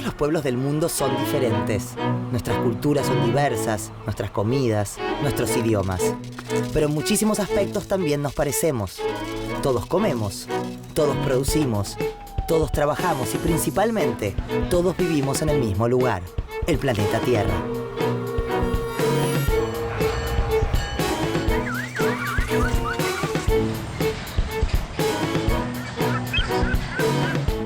Todos los pueblos del mundo son diferentes. Nuestras culturas son diversas, nuestras comidas, nuestros idiomas. Pero en muchísimos aspectos también nos parecemos. Todos comemos, todos producimos, todos trabajamos y principalmente todos vivimos en el mismo lugar, el planeta Tierra.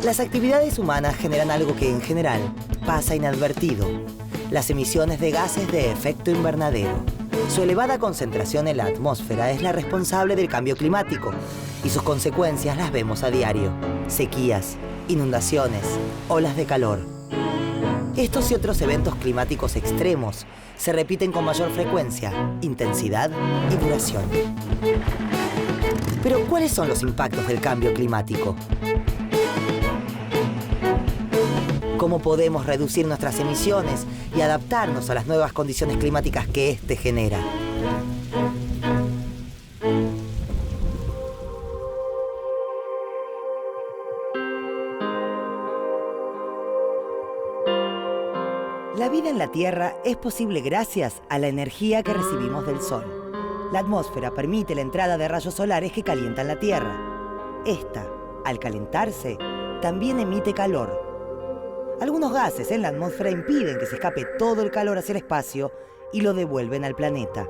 Las actividades humanas generan algo que en general pasa inadvertido: las emisiones de gases de efecto invernadero. Su elevada concentración en la atmósfera es la responsable del cambio climático y sus consecuencias las vemos a diario: sequías, inundaciones, olas de calor. Estos y otros eventos climáticos extremos se repiten con mayor frecuencia, intensidad y duración. Pero, ¿cuáles son los impactos del cambio climático? ¿Cómo podemos reducir nuestras emisiones y adaptarnos a las nuevas condiciones climáticas que éste genera? La vida en la Tierra es posible gracias a la energía que recibimos del Sol. La atmósfera permite la entrada de rayos solares que calientan la Tierra. Esta, al calentarse, también emite calor. Algunos gases en la atmósfera impiden que se escape todo el calor hacia el espacio y lo devuelven al planeta.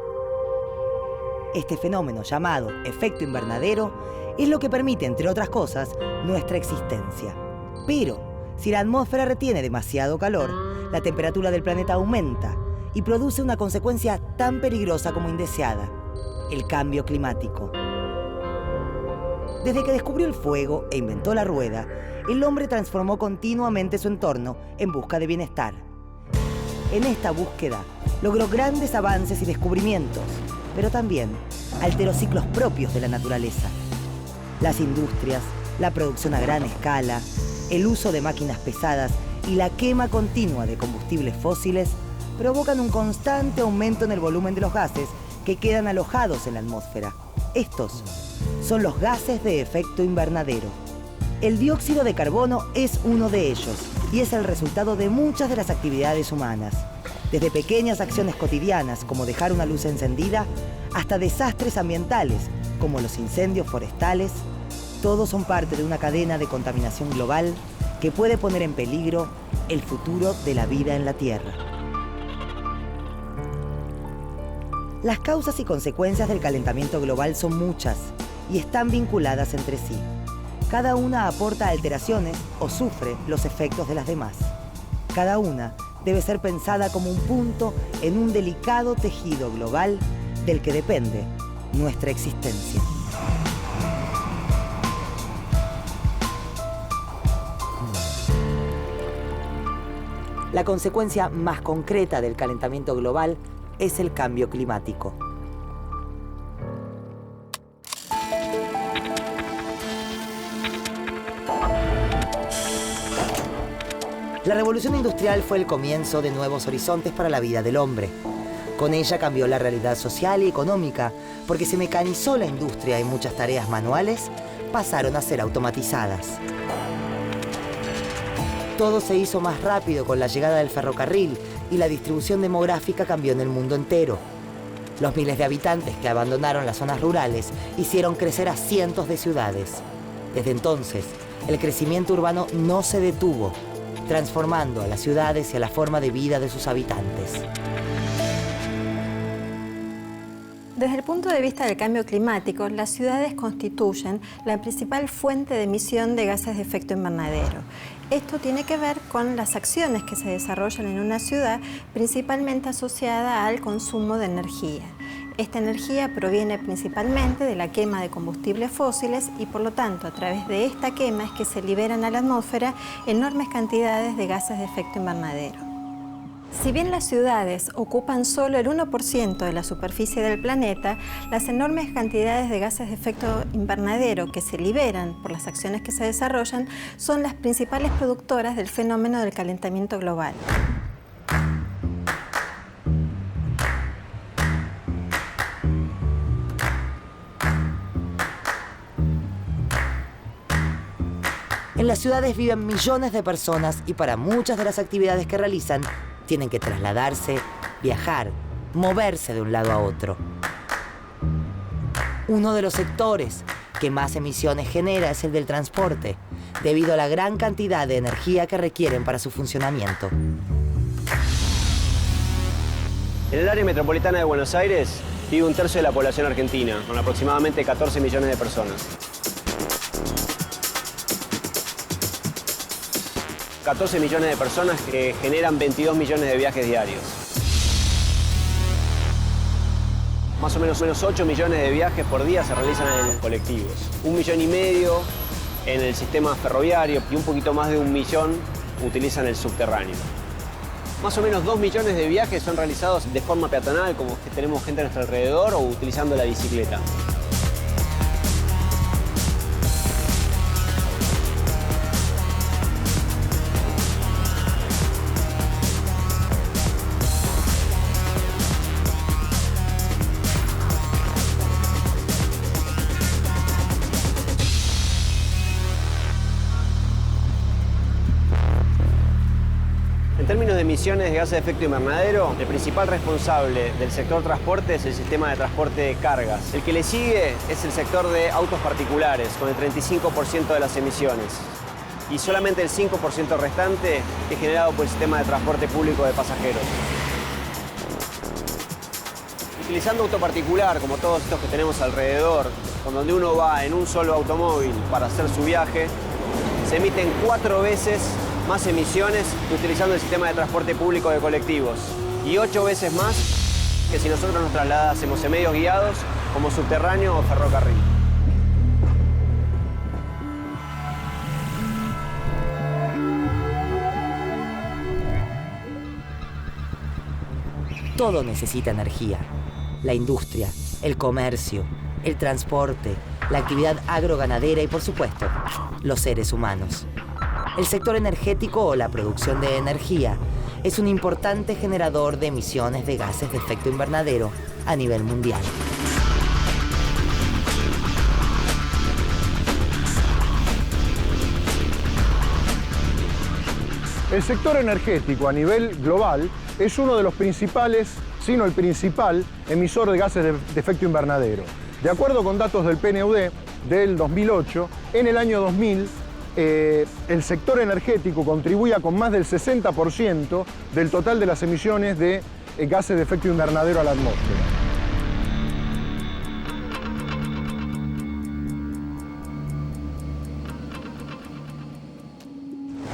Este fenómeno, llamado efecto invernadero, es lo que permite, entre otras cosas, nuestra existencia. Pero, si la atmósfera retiene demasiado calor, la temperatura del planeta aumenta y produce una consecuencia tan peligrosa como indeseada: el cambio climático. Desde que descubrió el fuego e inventó la rueda, el hombre transformó continuamente su entorno en busca de bienestar. En esta búsqueda, logró grandes avances y descubrimientos, pero también alteró ciclos propios de la naturaleza. Las industrias, la producción a gran escala, el uso de máquinas pesadas y la quema continua de combustibles fósiles provocan un constante aumento en el volumen de los gases que quedan alojados en la atmósfera. Estos son los gases de efecto invernadero. El dióxido de carbono es uno de ellos y es el resultado de muchas de las actividades humanas. Desde pequeñas acciones cotidianas como dejar una luz encendida hasta desastres ambientales como los incendios forestales, todos son parte de una cadena de contaminación global que puede poner en peligro el futuro de la vida en la Tierra. Las causas y consecuencias del calentamiento global son muchas y están vinculadas entre sí. Cada una aporta alteraciones o sufre los efectos de las demás. Cada una debe ser pensada como un punto en un delicado tejido global del que depende nuestra existencia. La consecuencia más concreta del calentamiento global es el cambio climático. La revolución industrial fue el comienzo de nuevos horizontes para la vida del hombre. Con ella cambió la realidad social y económica, porque se mecanizó la industria y muchas tareas manuales pasaron a ser automatizadas. Todo se hizo más rápido con la llegada del ferrocarril y la distribución demográfica cambió en el mundo entero. Los miles de habitantes que abandonaron las zonas rurales hicieron crecer a cientos de ciudades. Desde entonces, el crecimiento urbano no se detuvo, transformando a las ciudades y a la forma de vida de sus habitantes. Desde el punto de vista del cambio climático, las ciudades constituyen la principal fuente de emisión de gases de efecto invernadero. Esto tiene que ver con las acciones que se desarrollan en una ciudad, principalmente asociada al consumo de energía. Esta energía proviene principalmente de la quema de combustibles fósiles y, por lo tanto, a través de esta quema es que se liberan a la atmósfera enormes cantidades de gases de efecto invernadero. Si bien las ciudades ocupan solo el 1% de la superficie del planeta, las enormes cantidades de gases de efecto invernadero que se liberan por las acciones que se desarrollan son las principales productoras del fenómeno del calentamiento global. En las ciudades viven millones de personas y para muchas de las actividades que realizan tienen que trasladarse, viajar, moverse de un lado a otro. Uno de los sectores que más emisiones genera es el del transporte, debido a la gran cantidad de energía que requieren para su funcionamiento. En el área metropolitana de Buenos Aires vive un tercio de la población argentina, con aproximadamente 14 millones de personas. 14 millones de personas que generan 22 millones de viajes diarios. Más o menos 8 millones de viajes por día se realizan en colectivos. 1,5 millones en el sistema ferroviario y un poquito más de 1 millón utilizan el subterráneo. Más o menos 2 millones de viajes son realizados de forma peatonal, como que tenemos gente a nuestro alrededor, o utilizando la bicicleta. En términos de emisiones de gases de efecto invernadero, el principal responsable del sector transporte es el sistema de transporte de cargas. El que le sigue es el sector de autos particulares, con el 35% de las emisiones. Y solamente el 5% restante es generado por el sistema de transporte público de pasajeros. Utilizando auto particular, como todos estos que tenemos alrededor, con donde uno va en un solo automóvil para hacer su viaje, se emiten 4 veces más emisiones que utilizando el sistema de transporte público de colectivos y 8 veces más que si nosotros nos trasladásemos en medios guiados como subterráneo o ferrocarril. Todo necesita energía. La industria, el comercio, el transporte, la actividad agroganadera y, por supuesto, los seres humanos. El sector energético o la producción de energía es un importante generador de emisiones de gases de efecto invernadero a nivel mundial. El sector energético a nivel global es uno de los principales, sino el principal, emisor de gases de efecto invernadero. De acuerdo con datos del PNUD del 2008, en el año 2000, el sector energético contribuía con más del 60% del total de las emisiones de gases de efecto invernadero a la atmósfera.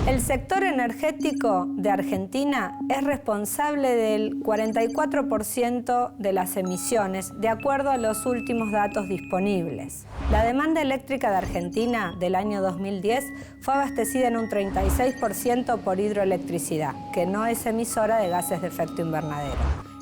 El sector energético de Argentina es responsable del 44% de las emisiones, de acuerdo a los últimos datos disponibles. La demanda eléctrica de Argentina del año 2010 fue abastecida en un 36% por hidroelectricidad, que no es emisora de gases de efecto invernadero.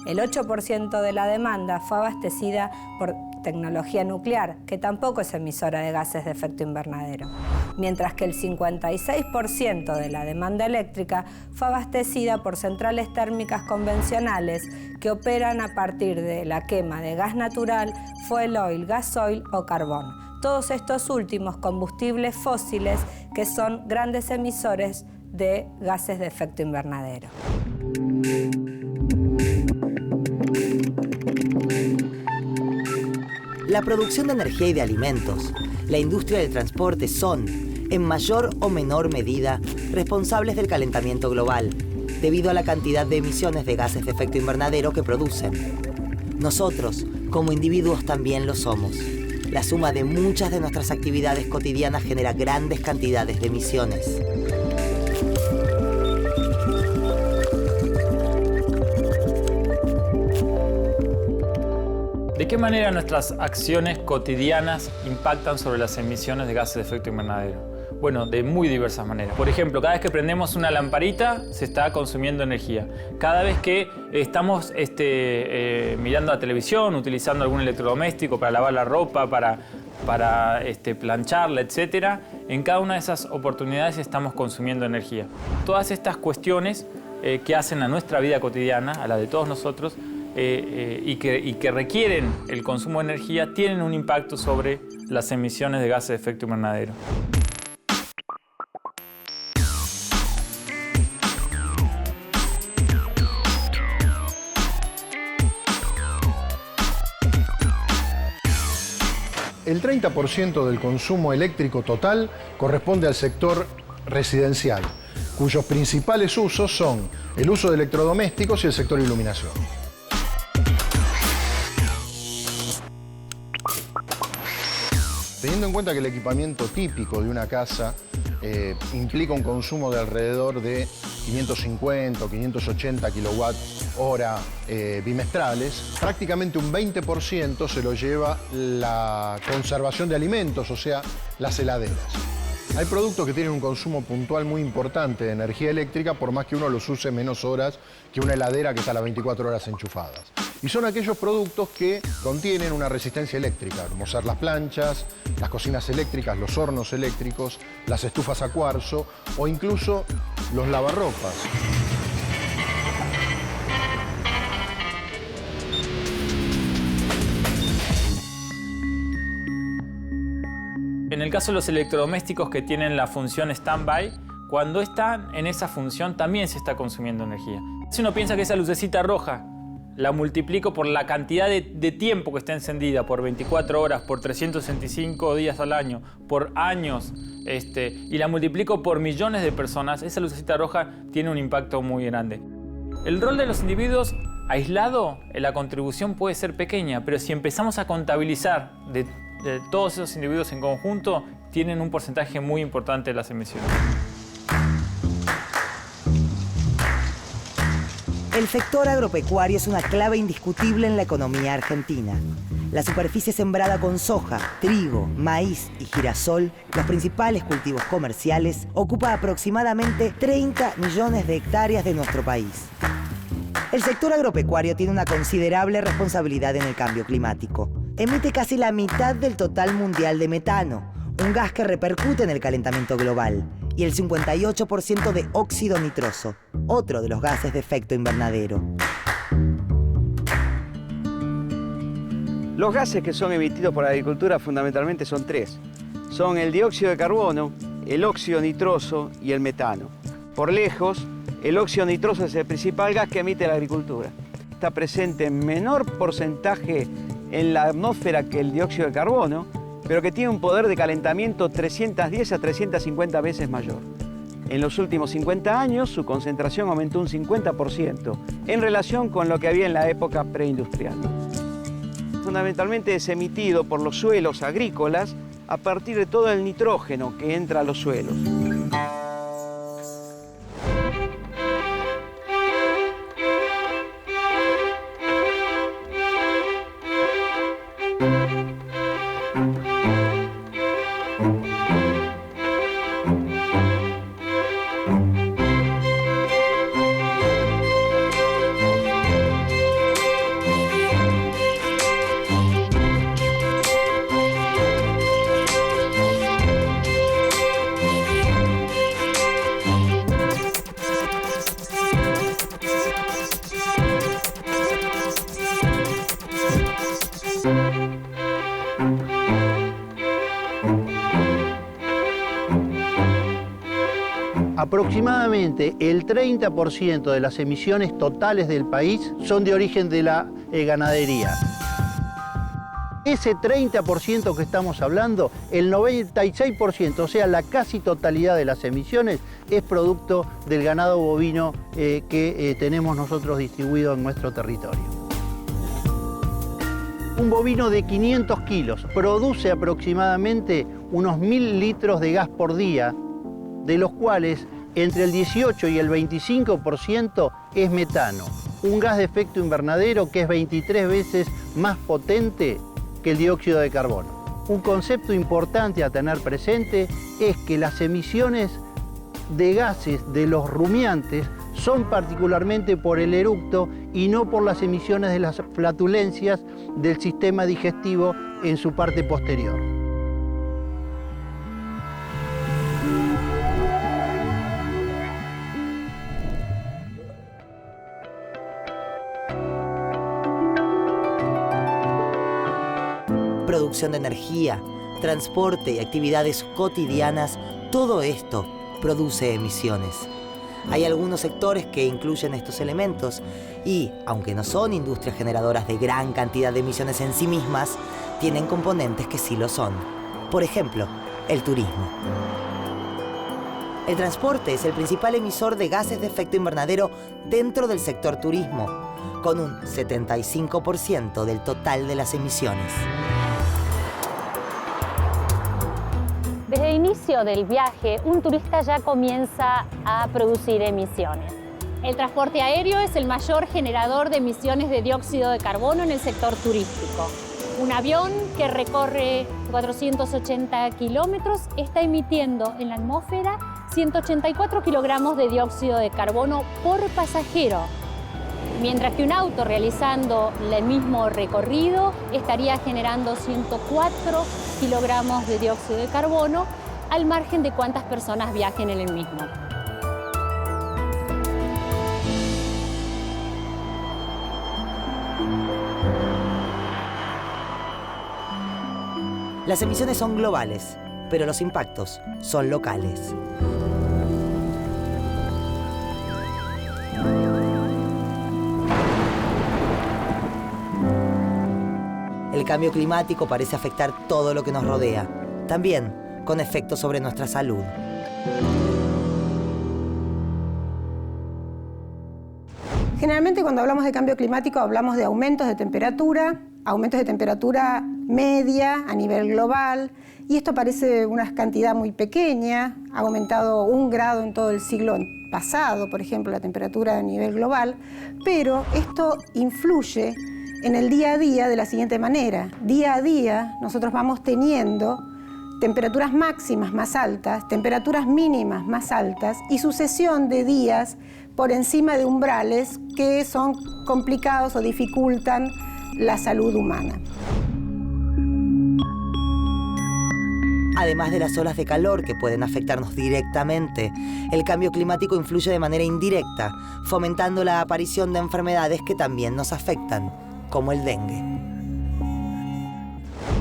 El 8% de la demanda fue abastecida por tecnología nuclear, que tampoco es emisora de gases de efecto invernadero, mientras que el 56% de la demanda eléctrica fue abastecida por centrales térmicas convencionales que operan a partir de la quema de gas natural, fuel oil, gasoil o carbón. Todos estos últimos combustibles fósiles que son grandes emisores de gases de efecto invernadero. La producción de energía y de alimentos, la industria del transporte son, en mayor o menor medida, responsables del calentamiento global, debido a la cantidad de emisiones de gases de efecto invernadero que producen. Nosotros, como individuos, también lo somos. La suma de muchas de nuestras actividades cotidianas genera grandes cantidades de emisiones. ¿De qué manera nuestras acciones cotidianas impactan sobre las emisiones de gases de efecto invernadero? Bueno, de muy diversas maneras. Por ejemplo, cada vez que prendemos una lamparita se está consumiendo energía. Cada vez que estamos mirando la televisión, utilizando algún electrodoméstico para lavar la ropa, para plancharla, etc., en cada una de esas oportunidades estamos consumiendo energía. Todas estas cuestiones que hacen a nuestra vida cotidiana, a la de todos nosotros, y que requieren el consumo de energía, tienen un impacto sobre las emisiones de gases de efecto invernadero. el 30% del consumo eléctrico total corresponde al sector residencial, cuyos principales usos son el uso de electrodomésticos y el sector iluminación. Teniendo en cuenta que el equipamiento típico de una casa implica un consumo de alrededor de 550 o 580 kWh bimestrales, prácticamente un 20% se lo lleva la conservación de alimentos, o sea, las heladeras. Hay productos que tienen un consumo puntual muy importante de energía eléctrica, por más que uno los use menos horas que una heladera que está a las 24 horas enchufadas. Y son aquellos productos que contienen una resistencia eléctrica, como ser las planchas, las cocinas eléctricas, los hornos eléctricos, las estufas a cuarzo o incluso los lavarropas. En el caso de los electrodomésticos que tienen la función stand-by, cuando están en esa función también se está consumiendo energía. Si uno piensa que esa lucecita roja la multiplico por la cantidad de tiempo que está encendida, por 24 horas, por 365 días al año, por años, y la multiplico por millones de personas, esa lucecita roja tiene un impacto muy grande. El rol de los individuos aislado, la contribución puede ser pequeña, pero si empezamos a contabilizar de todos esos individuos en conjunto, tienen un porcentaje muy importante de las emisiones. El sector agropecuario es una clave indiscutible en la economía argentina. La superficie sembrada con soja, trigo, maíz y girasol, los principales cultivos comerciales, ocupa aproximadamente 30 millones de hectáreas de nuestro país. El sector agropecuario tiene una considerable responsabilidad en el cambio climático. Emite casi la mitad del total mundial de metano, un gas que repercute en el calentamiento global, y el 58% de óxido nitroso, otro de los gases de efecto invernadero. Los gases que son emitidos por la agricultura fundamentalmente son tres. Son el dióxido de carbono, el óxido nitroso y el metano. Por lejos, el óxido nitroso es el principal gas que emite la agricultura. Está presente en menor porcentaje en la atmósfera que el dióxido de carbono, pero que tiene un poder de calentamiento 310 a 350 veces mayor. En los últimos 50 años, su concentración aumentó un 50% en relación con lo que había en la época preindustrial. Fundamentalmente es emitido por los suelos agrícolas a partir de todo el nitrógeno que entra a los suelos. Aproximadamente el 30% de las emisiones totales del país son de origen de la ganadería. Ese 30% que estamos hablando, el 96%, o sea, la casi totalidad de las emisiones, es producto del ganado bovino que tenemos nosotros distribuido en nuestro territorio. Un bovino de 500 kilos produce aproximadamente unos 1000 litros de gas por día, de los cuales entre el 18 y el 25% es metano, un gas de efecto invernadero que es 23 veces más potente que el dióxido de carbono. Un concepto importante a tener presente es que las emisiones de gases de los rumiantes son particularmente por el eructo y no por las emisiones de las flatulencias del sistema digestivo en su parte posterior. Producción de energía, transporte y actividades cotidianas, todo esto produce emisiones. Hay algunos sectores que incluyen estos elementos y, aunque no son industrias generadoras de gran cantidad de emisiones en sí mismas, tienen componentes que sí lo son. Por ejemplo, el turismo. El transporte es el principal emisor de gases de efecto invernadero dentro del sector turismo, con un 75% del total de las emisiones. Desde el inicio del viaje, un turista ya comienza a producir emisiones. El transporte aéreo es el mayor generador de emisiones de dióxido de carbono en el sector turístico. Un avión que recorre 480 kilómetros está emitiendo en la atmósfera 184 kilogramos de dióxido de carbono por pasajero, mientras que un auto realizando el mismo recorrido estaría generando 104 kilogramos de dióxido de carbono al margen de cuántas personas viajen en el mismo. Las emisiones son globales, pero los impactos son locales. El cambio climático parece afectar todo lo que nos rodea, también con efectos sobre nuestra salud. Generalmente cuando hablamos de cambio climático hablamos de aumentos de temperatura media a nivel global, y esto parece una cantidad muy pequeña. Ha aumentado 1 grado en todo el siglo pasado, por ejemplo, la temperatura a nivel global, pero esto influye en el día a día de la siguiente manera. Día a día nosotros vamos teniendo temperaturas máximas más altas, temperaturas mínimas más altas y sucesión de días por encima de umbrales que son complicados o dificultan la salud humana. Además de las olas de calor que pueden afectarnos directamente, el cambio climático influye de manera indirecta, fomentando la aparición de enfermedades que también nos afectan, como el dengue.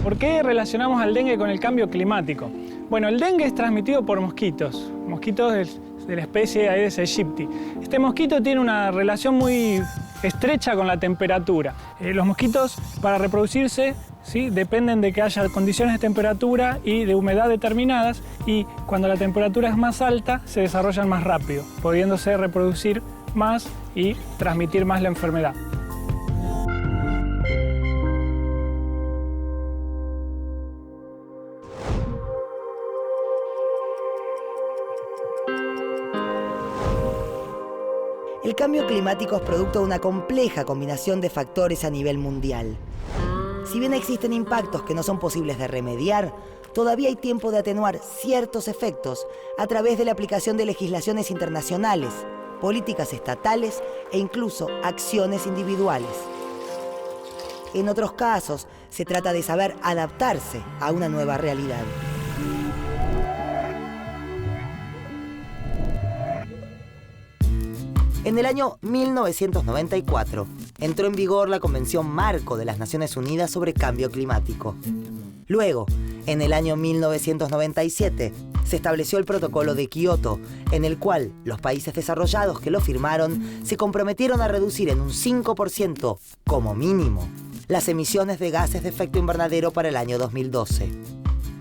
¿Por qué relacionamos al dengue con el cambio climático? Bueno, el dengue es transmitido por mosquitos de la especie Aedes aegypti. Este mosquito tiene una relación muy estrecha con la temperatura. Los mosquitos, para reproducirse, ¿sí?, dependen de que haya condiciones de temperatura y de humedad determinadas, y cuando la temperatura es más alta se desarrollan más rápido, pudiéndose reproducir más y transmitir más la enfermedad. El cambio climático es producto de una compleja combinación de factores a nivel mundial. Si bien existen impactos que no son posibles de remediar, todavía hay tiempo de atenuar ciertos efectos a través de la aplicación de legislaciones internacionales, políticas estatales e incluso acciones individuales. En otros casos, se trata de saber adaptarse a una nueva realidad. En el año 1994, entró en vigor la Convención Marco de las Naciones Unidas sobre Cambio Climático. Luego, en el año 1997, se estableció el Protocolo de Kioto, en el cual los países desarrollados que lo firmaron se comprometieron a reducir en un 5%, como mínimo, las emisiones de gases de efecto invernadero para el año 2012.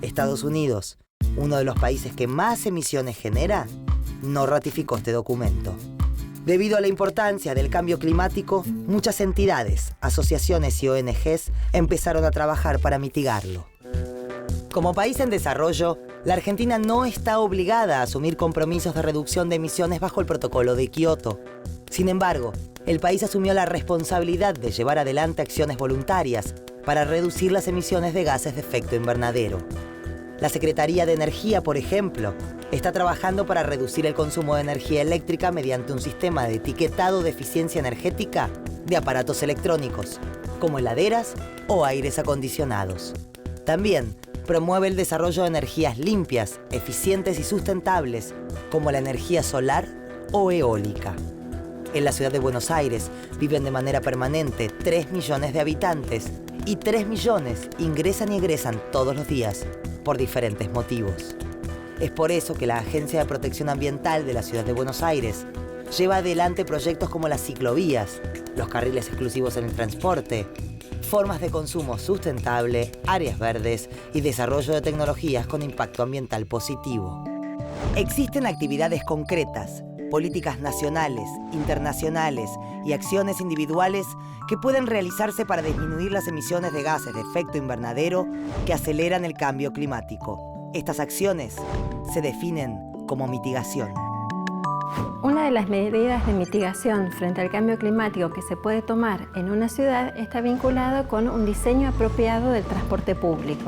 Estados Unidos, uno de los países que más emisiones genera, no ratificó este documento. Debido a la importancia del cambio climático, muchas entidades, asociaciones y ONGs empezaron a trabajar para mitigarlo. Como país en desarrollo, la Argentina no está obligada a asumir compromisos de reducción de emisiones bajo el Protocolo de Kioto. Sin embargo, el país asumió la responsabilidad de llevar adelante acciones voluntarias para reducir las emisiones de gases de efecto invernadero. La Secretaría de Energía, por ejemplo, está trabajando para reducir el consumo de energía eléctrica mediante un sistema de etiquetado de eficiencia energética de aparatos electrónicos, como heladeras o aires acondicionados. También promueve el desarrollo de energías limpias, eficientes y sustentables, como la energía solar o eólica. En la ciudad de Buenos Aires viven de manera permanente 3 millones de habitantes y 3 millones ingresan y egresan todos los días por diferentes motivos. Es por eso que la Agencia de Protección Ambiental de la Ciudad de Buenos Aires lleva adelante proyectos como las ciclovías, los carriles exclusivos en el transporte, formas de consumo sustentable, áreas verdes y desarrollo de tecnologías con impacto ambiental positivo. Existen actividades concretas, políticas nacionales, internacionales y acciones individuales que pueden realizarse para disminuir las emisiones de gases de efecto invernadero que aceleran el cambio climático. Estas acciones se definen como mitigación. Una de las medidas de mitigación frente al cambio climático que se puede tomar en una ciudad está vinculado con un diseño apropiado del transporte público.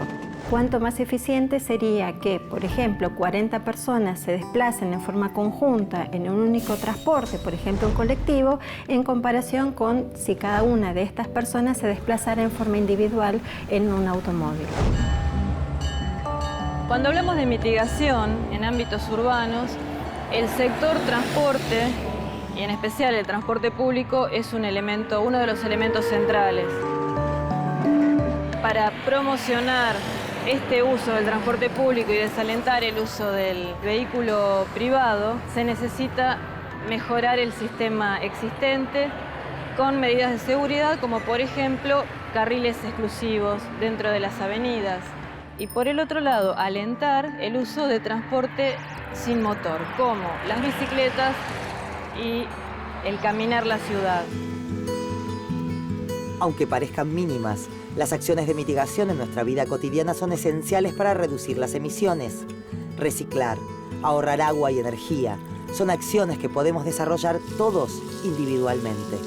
Cuanto más eficiente sería que, por ejemplo, 40 personas se desplacen en forma conjunta en un único transporte, por ejemplo un colectivo, en comparación con si cada una de estas personas se desplazara en forma individual en un automóvil. Cuando hablamos de mitigación en ámbitos urbanos, el sector transporte, y en especial el transporte público, es uno de los elementos centrales. Para promocionar este uso del transporte público y desalentar el uso del vehículo privado, se necesita mejorar el sistema existente con medidas de seguridad, como por ejemplo carriles exclusivos dentro de las avenidas. Y por el otro lado, alentar el uso de transporte sin motor, como las bicicletas y el caminar la ciudad. Aunque parezcan mínimas, las acciones de mitigación en nuestra vida cotidiana son esenciales para reducir las emisiones. Reciclar, ahorrar agua y energía son acciones que podemos desarrollar todos individualmente.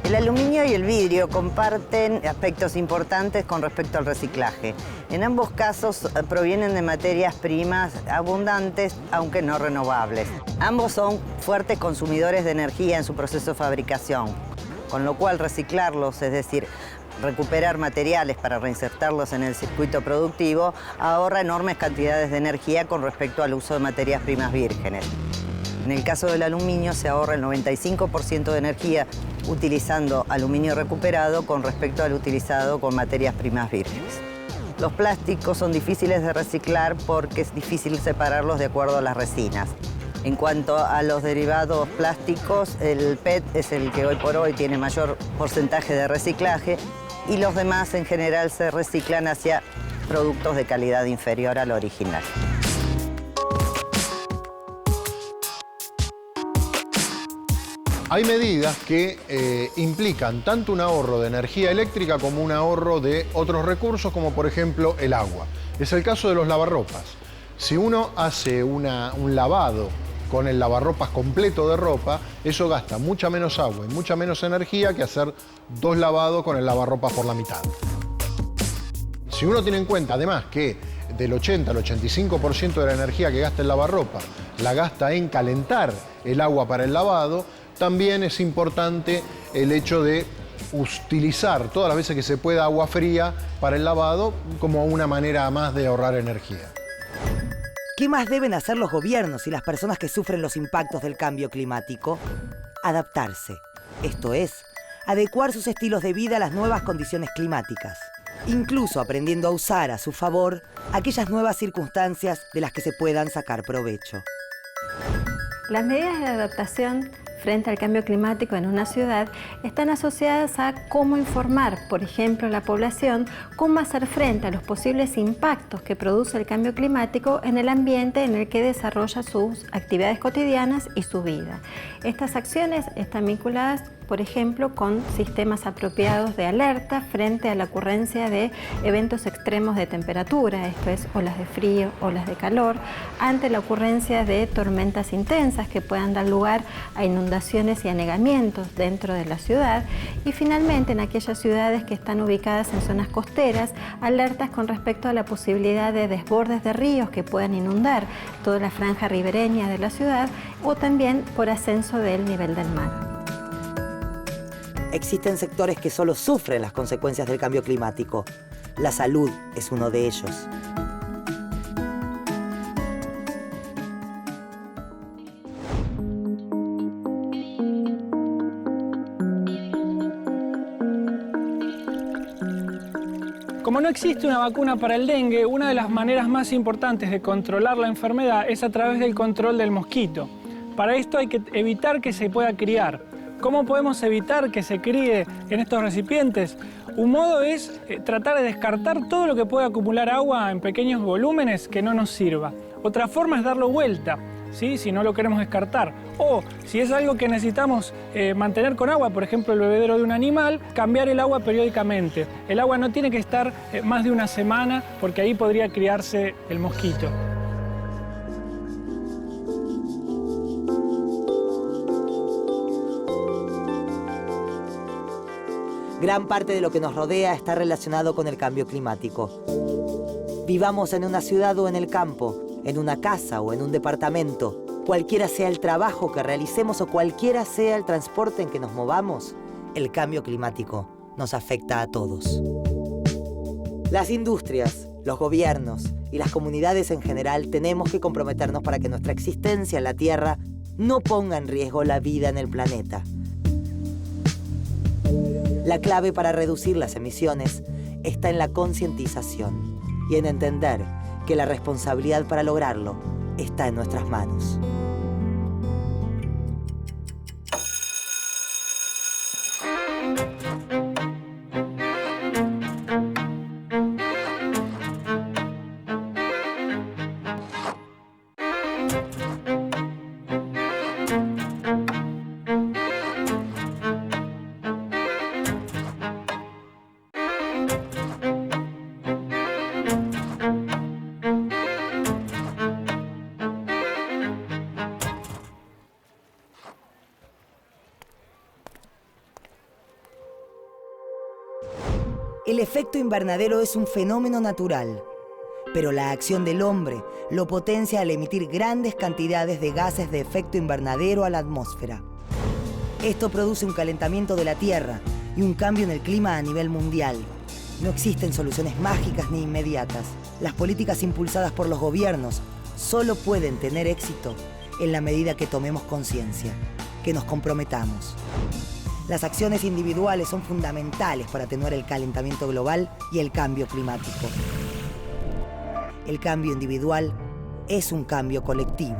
El aluminio y el vidrio comparten aspectos importantes con respecto al reciclaje. En ambos casos provienen de materias primas abundantes, aunque no renovables. Ambos son fuertes consumidores de energía en su proceso de fabricación, con lo cual reciclarlos, es decir, recuperar materiales para reinsertarlos en el circuito productivo, ahorra enormes cantidades de energía con respecto al uso de materias primas vírgenes. En el caso del aluminio se ahorra el 95% de energía utilizando aluminio recuperado con respecto al utilizado con materias primas vírgenes. Los plásticos son difíciles de reciclar porque es difícil separarlos de acuerdo a las resinas. En cuanto a los derivados plásticos, el PET es el que hoy por hoy tiene mayor porcentaje de reciclaje y los demás en general se reciclan hacia productos de calidad inferior al original. Hay medidas que implican tanto un ahorro de energía eléctrica como un ahorro de otros recursos, como por ejemplo el agua. Es el caso de los lavarropas. Si uno hace un lavado con el lavarropas completo de ropa, eso gasta mucha menos agua y mucha menos energía que hacer 2 lavados con el lavarropas por la mitad. Si uno tiene en cuenta además que del 80 al 85% de la energía que gasta el lavarropas la gasta en calentar el agua para el lavado, también es importante el hecho de utilizar todas las veces que se pueda agua fría para el lavado como una manera más de ahorrar energía. ¿Qué más deben hacer los gobiernos y las personas que sufren los impactos del cambio climático? Adaptarse, esto es, adecuar sus estilos de vida a las nuevas condiciones climáticas, incluso aprendiendo a usar a su favor aquellas nuevas circunstancias de las que se puedan sacar provecho. Las medidas de adaptación frente al cambio climático en una ciudad están asociadas a cómo informar, por ejemplo, a la población cómo hacer frente a los posibles impactos que produce el cambio climático en el ambiente en el que desarrolla sus actividades cotidianas y su vida. Estas acciones están vinculadas, por ejemplo, con sistemas apropiados de alerta frente a la ocurrencia de eventos extremos de temperatura, esto es, olas de frío, olas de calor, ante la ocurrencia de tormentas intensas que puedan dar lugar a inundaciones y anegamientos dentro de la ciudad, y finalmente en aquellas ciudades que están ubicadas en zonas costeras, alertas con respecto a la posibilidad de desbordes de ríos que puedan inundar toda la franja ribereña de la ciudad o también por ascenso del nivel del mar. Existen sectores que solo sufren las consecuencias del cambio climático. La salud es uno de ellos. Como no existe una vacuna para el dengue, una de las maneras más importantes de controlar la enfermedad es a través del control del mosquito. Para esto hay que evitar que se pueda criar. ¿Cómo podemos evitar que se críe en estos recipientes? Un modo es tratar de descartar todo lo que pueda acumular agua en pequeños volúmenes que no nos sirva. Otra forma es darlo vuelta, ¿sí? Si no lo queremos descartar. O si es algo que necesitamos mantener con agua, por ejemplo el bebedero de un animal, cambiar el agua periódicamente. El agua no tiene que estar más de una semana porque ahí podría criarse el mosquito. Gran parte de lo que nos rodea está relacionado con el cambio climático. Vivamos en una ciudad o en el campo, en una casa o en un departamento, cualquiera sea el trabajo que realicemos o cualquiera sea el transporte en que nos movamos, el cambio climático nos afecta a todos. Las industrias, los gobiernos y las comunidades en general tenemos que comprometernos para que nuestra existencia en la Tierra no ponga en riesgo la vida en el planeta. La clave para reducir las emisiones está en la concientización y en entender que la responsabilidad para lograrlo está en nuestras manos. El efecto invernadero es un fenómeno natural, pero la acción del hombre lo potencia al emitir grandes cantidades de gases de efecto invernadero a la atmósfera. Esto produce un calentamiento de la Tierra y un cambio en el clima a nivel mundial. No existen soluciones mágicas ni inmediatas. Las políticas impulsadas por los gobiernos solo pueden tener éxito en la medida que tomemos conciencia, que nos comprometamos. Las acciones individuales son fundamentales para atenuar el calentamiento global y el cambio climático. El cambio individual es un cambio colectivo.